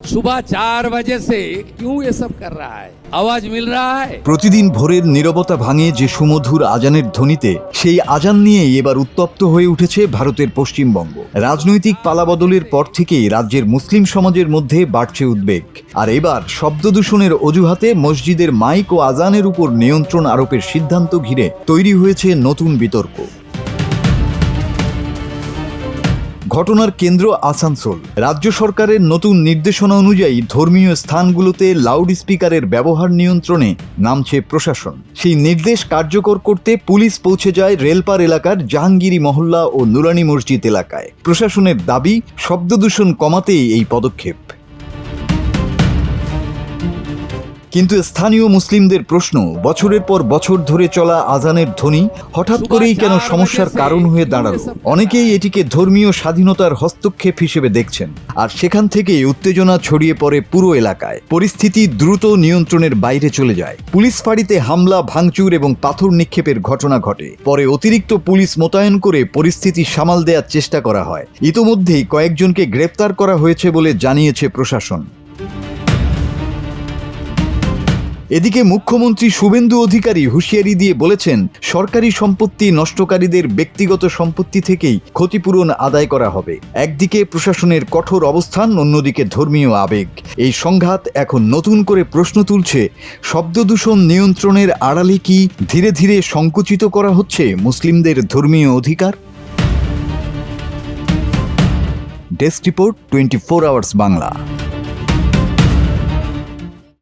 सुबह 4 बजे से क्यों ये सब कर रहा है? आवाज मिल रहा है? প্রতিদিন ভোরের নীরবতা ভাঙে যে সুমধুর আজানের ধ্বনিতে, সেই আজান নিয়ে এবার উত্তপ্ত হয়ে উঠেছে ভারতের পশ্চিমবঙ্গ। রাজনৈতিক পালাবদলের পর থেকেই রাজ্যের মুসলিম সমাজের মধ্যে বাড়ছে উদ্বেগ। আর এবার শব্দ দূষণের অজুহাতে মসজিদের মাইক ও আজানের উপর নিয়ন্ত্রণ আরোপের সিদ্ধান্ত ঘিরে তৈরি হয়েছে নতুন বিতর্ক। ঘটনার কেন্দ্র আসানসোল। রাজ্য সরকারের নতুন নির্দেশনা অনুযায়ী ধর্মীয় স্থানগুলোতে লাউড স্পিকারের ব্যবহার নিয়ন্ত্রণে নামছে প্রশাসন। সেই নির্দেশ কার্যকর করতে পুলিশ পৌঁছে যায় রেলপার এলাকার জাহাঙ্গীরি মহল্লা ও নুরানি মসজিদ এলাকায়। প্রশাসনের দাবি, শব্দ দূষণ কমাতেই এই পদক্ষেপ। কিন্তু স্থানীয় মুসলিমদের প্রশ্ন, বছরের পর বছর ধরে চলা আজানের ধ্বনি হঠাৎ করেই কেন সমস্যার কারণ হয়ে দাঁড়ালো? অনেকেই এটিকে ধর্মীয় স্বাধীনতার হস্তক্ষেপ হিসেবে দেখছেন, আর সেখান থেকে উত্তেজনা ছড়িয়ে পড়ে পুরো এলাকায়। পরিস্থিতি দ্রুত নিয়ন্ত্রণের বাইরে চলে যায়। পুলিশ ফাঁড়িতে হামলা, ভাঙচুর এবং পাথর নিক্ষেপের ঘটনা ঘটে। পরে অতিরিক্ত পুলিশ মোতায়েন করে পরিস্থিতি সামাল দেওয়ার চেষ্টা করা হয়। ইতোমধ্যেই কয়েকজনকে গ্রেপ্তার করা হয়েছে বলে জানিয়েছে প্রশাসন। এদিকে মুখ্যমন্ত্রী শুভেন্দু অধিকারী হুঁশিয়ারি দিয়ে বলেছেন, সরকারি সম্পত্তি নষ্টকারীদের ব্যক্তিগত সম্পত্তি থেকেই ক্ষতিপূরণ আদায় করা হবে। একদিকে প্রশাসনের কঠোর অবস্থান, অন্যদিকে ধর্মীয় আবেগ। এই সংঘাত এখন নতুন করে প্রশ্ন তুলছে, শব্দ দূষণ নিয়ন্ত্রণের আড়ালে কি ধীরে ধীরে সংকুচিত করা হচ্ছে মুসলিমদের ধর্মীয় অধিকার? Desk report, 24 hours Bangla.